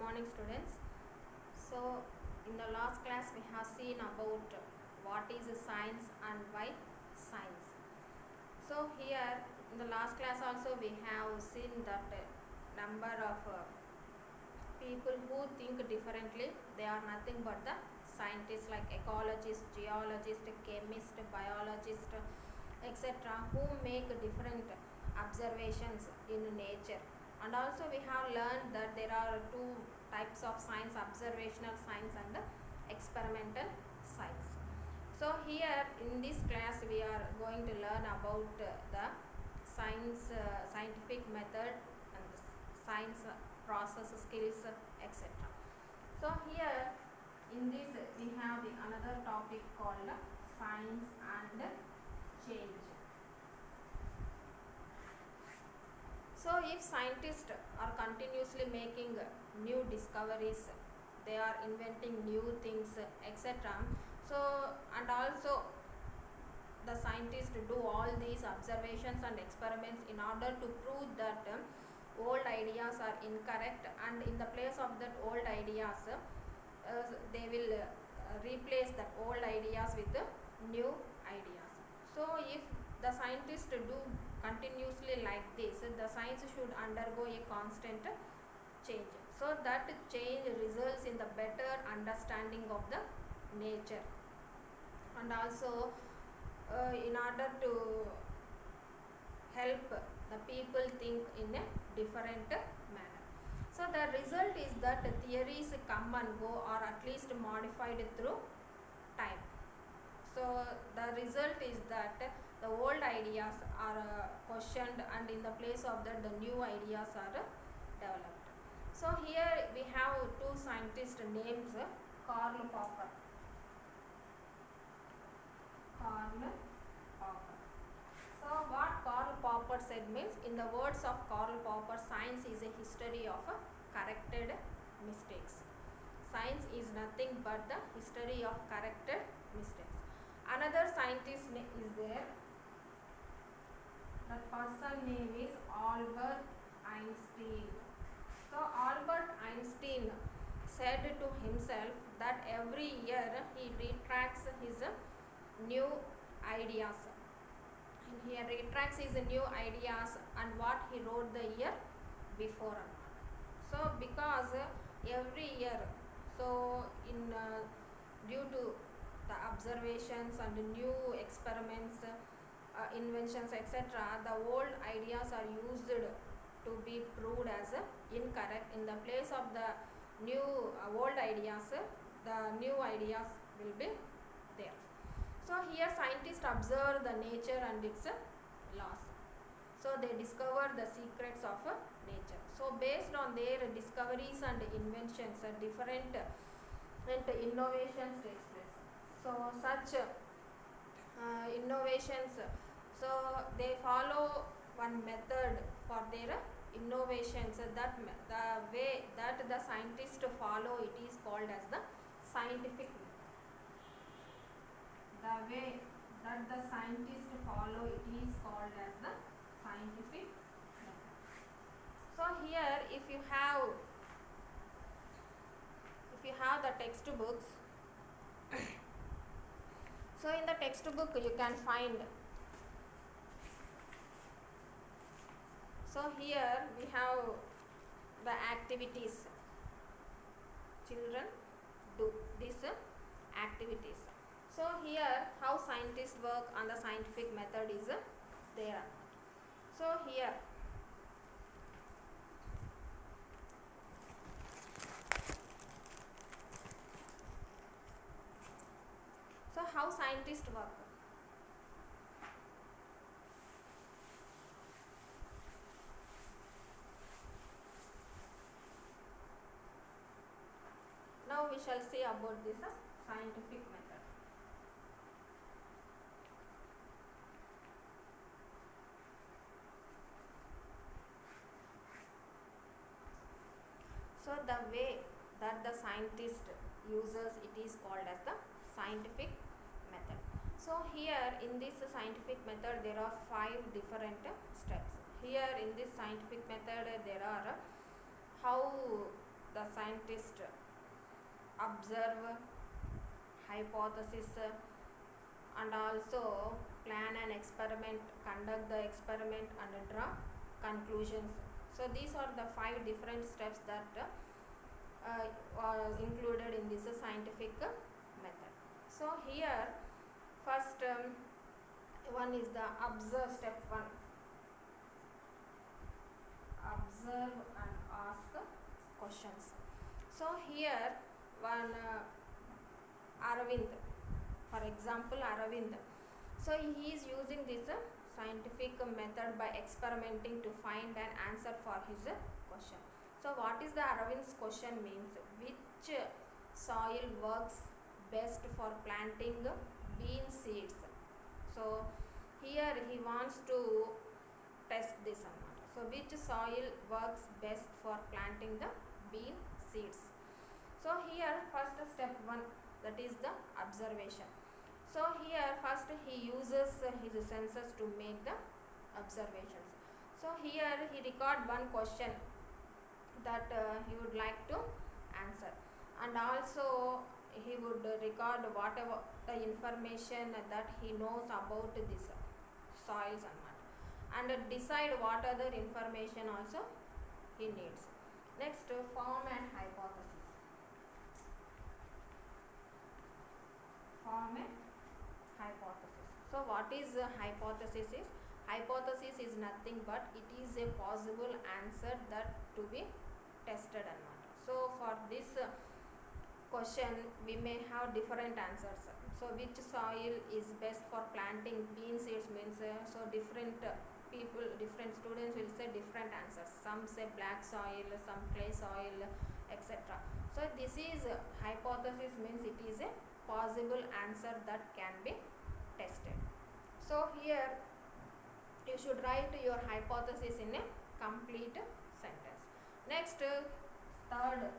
morning, students. So, in the last class, we have seen about what is science and why science. So, here in the last class also we have seen that number of people who think differently. They are nothing but the scientists like ecologists, geologists, chemists, biologists, etc., who make different observations in nature. And also we have learned that there are two types of science: observational science and experimental science. So here in this class we are going to learn about the scientific method and science process skills, etc. So here in this we have another topic called science and change. So if scientists are continuously making new discoveries, they are inventing new things, etc. So and also the scientists do all these observations and experiments in order to prove that old ideas are incorrect, and in the place of that old ideas they will replace that old ideas with new ideas. So if the scientists do continuously like this, the science should undergo a constant change, so that change results in the better understanding of the nature, and also in order to help the people think in a different manner. So the result is that theories come and go, or at least modified through time. So the result is that the old ideas are questioned, and in the place of that the new ideas are developed. So here we have two scientists names, Karl Popper. So what Karl Popper said means, in the words of Karl Popper, science is a history of corrected mistakes. Science is nothing but the history of corrected mistakes. Another scientist is there. That person name is Albert Einstein. So Albert Einstein said to himself that every year he retracts his new ideas. He retracts his new ideas and what he wrote the year before. So because every year, so in due to the observations and new experiments, inventions, etc., the old ideas are used to be proved as incorrect. In the place of the new old ideas, the new ideas will be there. So here scientists observe the nature and its laws. So they discover the secrets of nature. So based on their discoveries and inventions, different innovations takes place. So such innovations, so they follow one method for their innovations. That the way that the scientists follow, it is called as the scientific method. The way that the scientists follow, it is called as the scientific method. So here if you have the textbooks, so in the textbook you can find, so here we have the activities. Children do these activities. So here how scientists work on the scientific method is there. So here how scientists work. Now we shall see about this scientific method. So the way that the scientist uses, it is called as the scientific method. So here in this scientific method there are 5 different steps. Here in this scientific method there are how the scientist observe, hypothesis, and also plan an experiment, conduct the experiment, and draw conclusions. So these are the 5 different steps that are included in this scientific method. So here first one is the observe, step 1. Observe and ask questions. So here one Aravind, for example Aravind, so he is using this scientific method by experimenting to find an answer for his question. So what is the Aravind's question means? Which soil works best for planting bean seeds? So here he wants to test this amount. So which soil works best for planting the bean seeds? So here first step 1, that is the observation. So here first he uses his senses to make the observations. So here he record one question that he would like to answer, and also he would record whatever the information that he knows about this soils and decide what other information also he needs. Next, form and hypothesis. Form a hypothesis. So what is a hypothesis is? Hypothesis is nothing but it is a possible answer that to be tested or not. So for this question we may have different answers. So which soil is best for planting bean seeds means so different people, different students will say different answers. Some say black soil, some clay soil, etc. So this is hypothesis means it is a possible answer that can be tested. So here you should write your hypothesis in a complete sentence. Next, third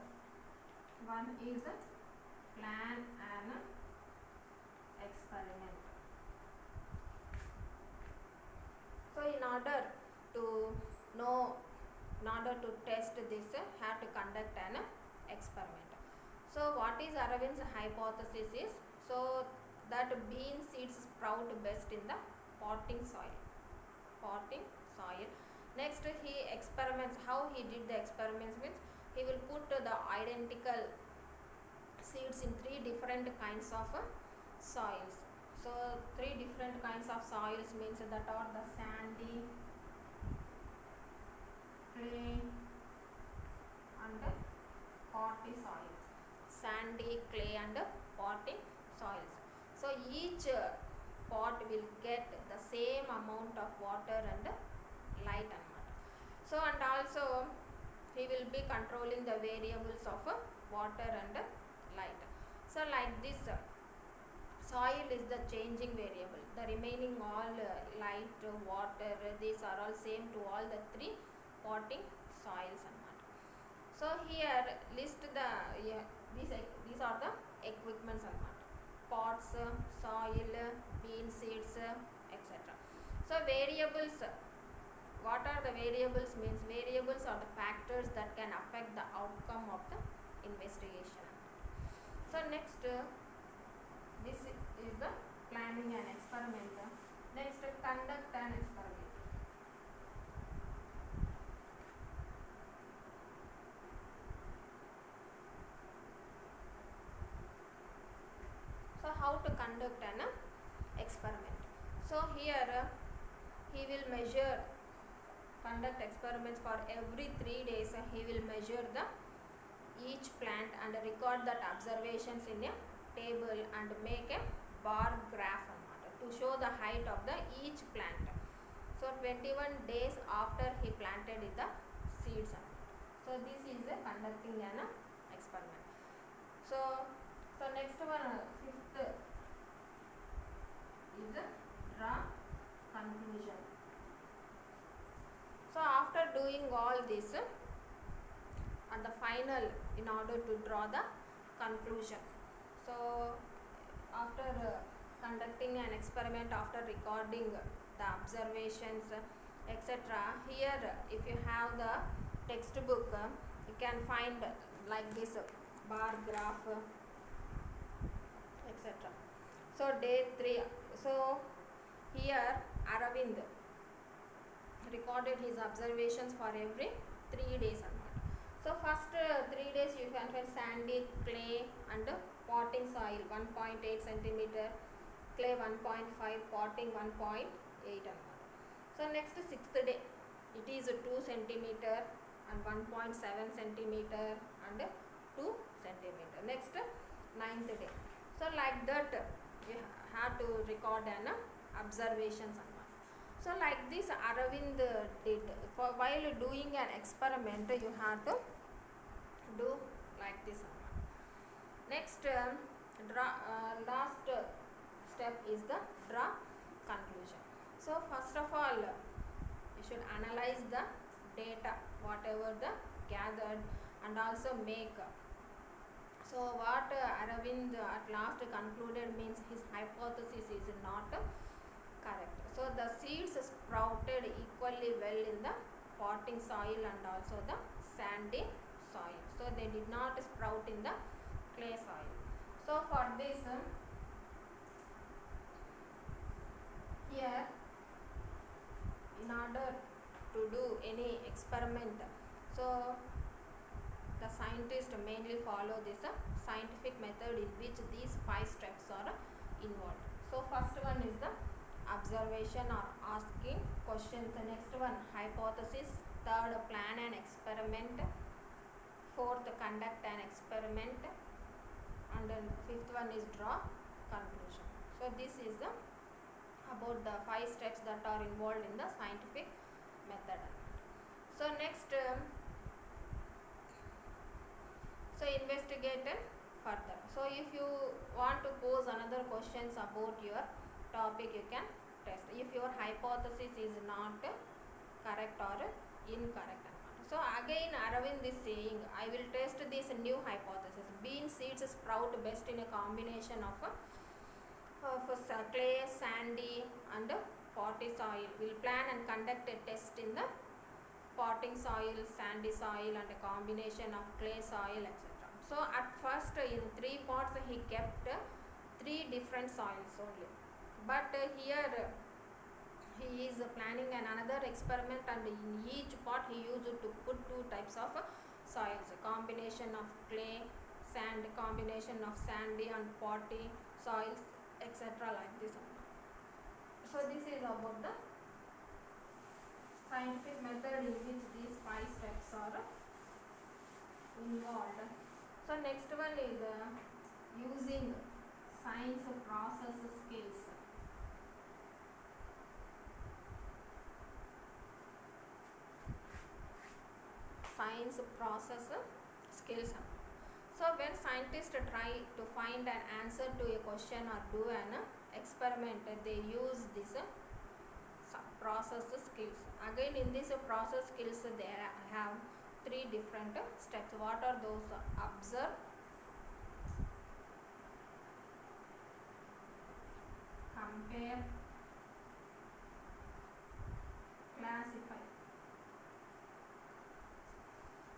one is plan an experiment. So in order to test this, have to conduct an experiment. So what is Aravind's hypothesis is? So that bean seeds sprout best in the potting soil. Next he experiments. How he did the experiments means he will put the identical seeds in 3 different kinds of soils. So 3 different kinds of soils means that are the sandy, clay and potty soil. Sandy, clay and potty soils. So each pot will get the same amount of water and light and water. So and also he will be controlling the variables of water and light. So like this soil is the changing variable. The remaining all light, water, these are all same to all the 3 potting soils and water. So here list the these are the equipments and water. Pots, soil, bean seeds, etc. So variables, what are the variables means? Variables are the factors that can affect the outcome of the investigation. So next, this is the planning an experiment. Next, conduct an experiment. So how to conduct an experiment? So here he will conduct experiments for every 3 days. He will measure each plant and record that observations in a table and make a bar graph to show the height of each plant. So 21 days after he planted the seeds. So this is conducting an experiment. So next one, 5th is draw conclusion. So after doing all this, at the final, in order to draw the conclusion. So after conducting an experiment, after recording the observations, etc. Here if you have the textbook, you can find like this bar graph, etc. So day 3. So here Aravind recorded his observations for every 3 days. So first 3 days you can find sandy, clay and potting soil 1.8 centimeter, clay 1.5, potting 1.8. So next 6th day it is 2 centimeter and 1.7 centimeter and 2 centimeter. Next 9th day. So like that we have to record an observations. So like this Aravind did. For while doing an experiment you have to do like this. Next last step is the draw conclusion. So first of all you should analyze the data whatever the gathered and also make. So what Aravind at last concluded means his hypothesis is not correct. So the seeds sprouted equally well in the potting soil and also the sandy soil. So they did not sprout in the clay soil. So for this here in order to do any experiment, so the scientists mainly follow this scientific method in which these 5 steps are involved. So first one is the observation or asking questions. The next one hypothesis. Third, plan an experiment. Fourth, conduct an experiment. And then 5th one is draw conclusion. So this is the about the 5 steps that are involved in the scientific method. So next so investigate further. So if you want to pose another questions about your topic you can test if your hypothesis is not correct or incorrect. So again Aravind is saying I will test this new hypothesis. Bean seeds sprout best in a combination of clay, sandy and potty soil. Will plan and conduct a test in the potting soil, sandy soil and a combination of clay soil, etc. So at first in 3 pots he kept 3 different soils only. But here he is planning another experiment and in each pot he used to put 2 types of soils, a combination of clay, sand, combination of sandy and potty soils, etc. like this. So this is about the scientific method in which these 5 steps are involved. So next one is using science process skills. Science process skills. So when scientists try to find an answer to a question or do an experiment, they use this process skills. Again in this process skills they have 3 different steps. What are those? Observe, compare, classify.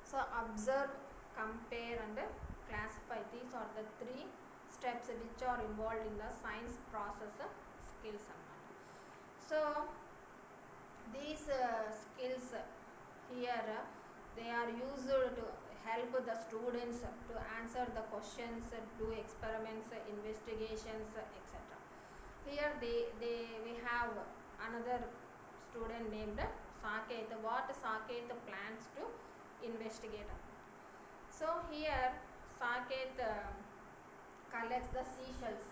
So observe, compare and classify. These are the 3 steps which are involved in the science process skills. So these skills here they are used to help the students to answer the questions, do experiments, investigations, etc. Here we have another student named Saket. What Saket plans to investigate? So here Saket collects the seashells.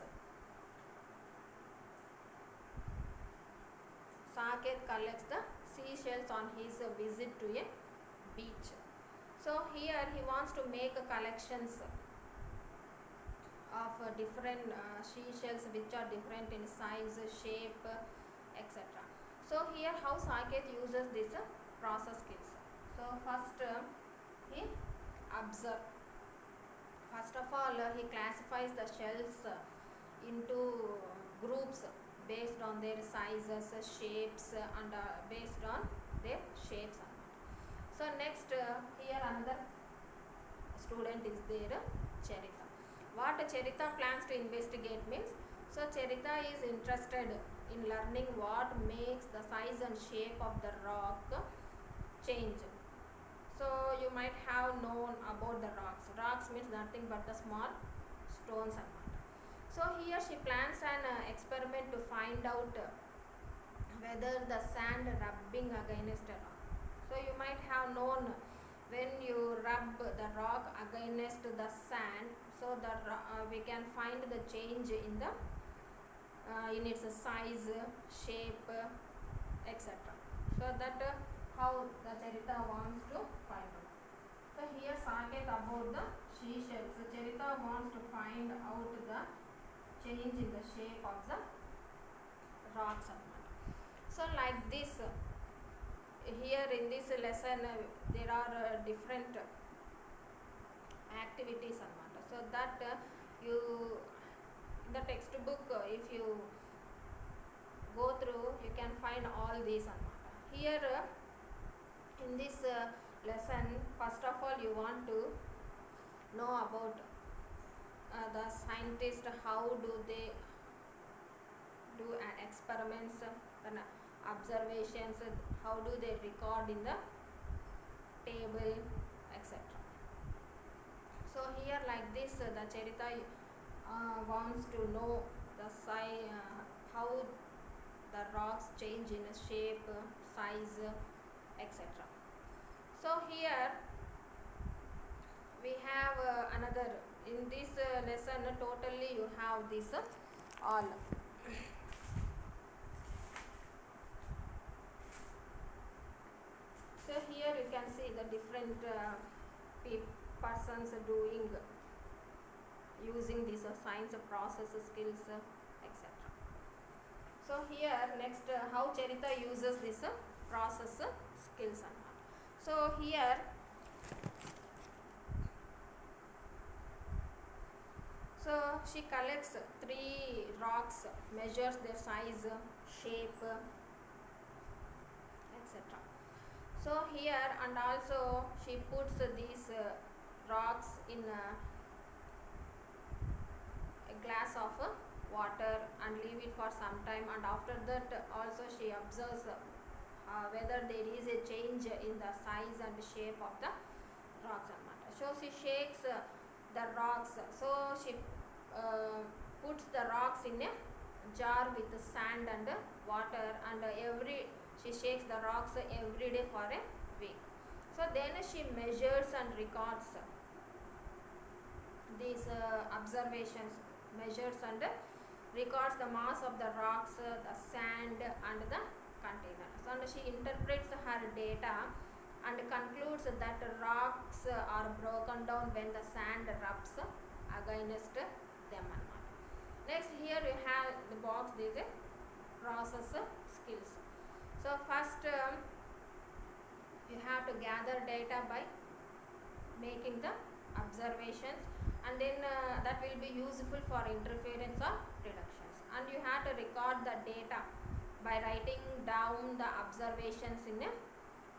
Saket collects the seashells on his visit to a beach. So here he wants to make collections of different seashells which are different in size, shape, etc. So here how Saket uses this process skills. So first he observe. First of all he classifies the shells into groups based on their sizes, shapes and based on their shapes. So next here another student is there, Charita. What Charita plans to investigate means, so Charita is interested in learning what makes the size and shape of the rock change. So you might have known about the rocks. Rocks means nothing but the small stones. So here she plans an experiment to find out whether the sand rubbing against a rock. So you might have known when you rub the rock against the sand, so we can find the change in the in its size, shape, etc. So that how the Charita wants to find out. So here Saket about the seashells. So Charita wants to find out the change in the shape of the rocks. So like this, here in this lesson there are different activities. So that you in the textbook if you go through, you can find all these. Here in this lesson, first of all you want to know about the scientists, how do they do experiments and observations, how do they record in the table, etc. So here like this, the Charita wants to know the how the rocks change in shape, size, etc. So here we have another, in this lesson totally you have this all. So here you can see the different persons doing using these science process skills, etc. So here next how Charita uses this process skills. So here she collects 3 rocks, measures their size, shape, etc. So here, and also she puts these rocks in a glass of water and leave it for some time, and after that also she observes whether there is a change in the size and shape of the rocks. So she shakes the rocks, so she puts the rocks in a jar with sand and water, and she shakes the rocks every day for a week. So then she measures and records these observations, measures and records the mass of the rocks, the sand and the containers, and she interprets her data and concludes that rocks are broken down when the sand rubs against them. Next here we have the box, this is process skills. So first you have to gather data by making the observations, and then that will be useful for interference or reductions, and you have to record the data by writing down the observations in a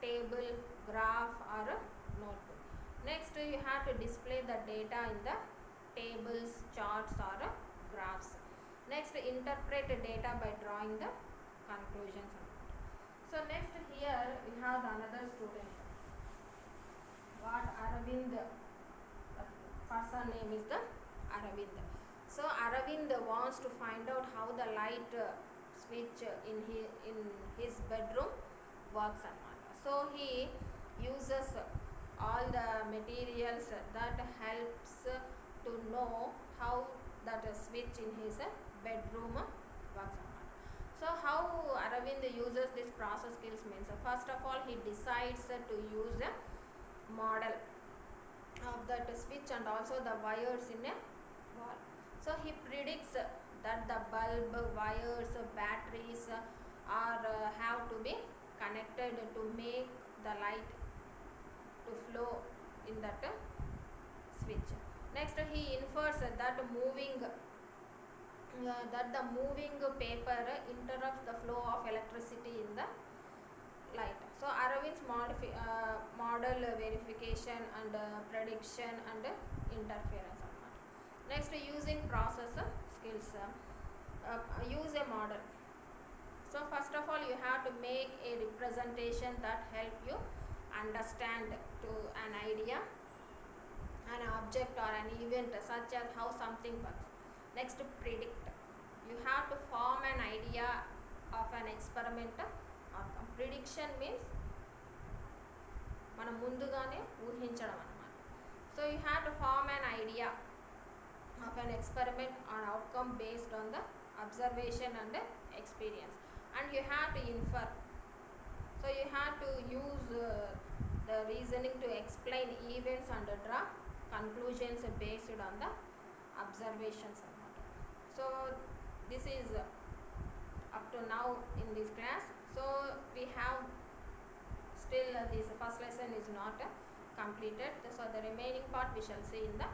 table, graph or a notebook. Next you have to display the data in the tables, charts or graphs. Next interpret the data by drawing the conclusions. So next here we have another student. What Aravind, the person name is the Aravind. So Aravind wants to find out how the light switch in his bedroom works. So he uses all the materials that helps to know how that switch in his bedroom works. So how Aravind uses this process skills means, first of all he decides to use a model of that switch and also the wires in a wall. So he predicts that the bulb, wires, batteries are have to be connected to make the light to flow in that switch. Next he infers that the moving paper interrupts the flow of electricity in the light. So Arvind's model verification and prediction and interference అన్నమాట. Next, using process skills. Use a model. So first of all, you have to make a representation that help you understand to an idea, an object or an event such as how something works. Next, predict. You have to form an idea of an experiment outcome. Prediction means మనం ముందుగానే ఊహించడం అన్నమాట. So you have to form an idea of an experiment or outcome based on the observation and experience, and you have to infer. So you have to use the reasoning to explain events and draw conclusions based on the observations అన్నమాట. So this is up to now in this class. So we have still this first lesson is not completed, so the remaining part we shall see in the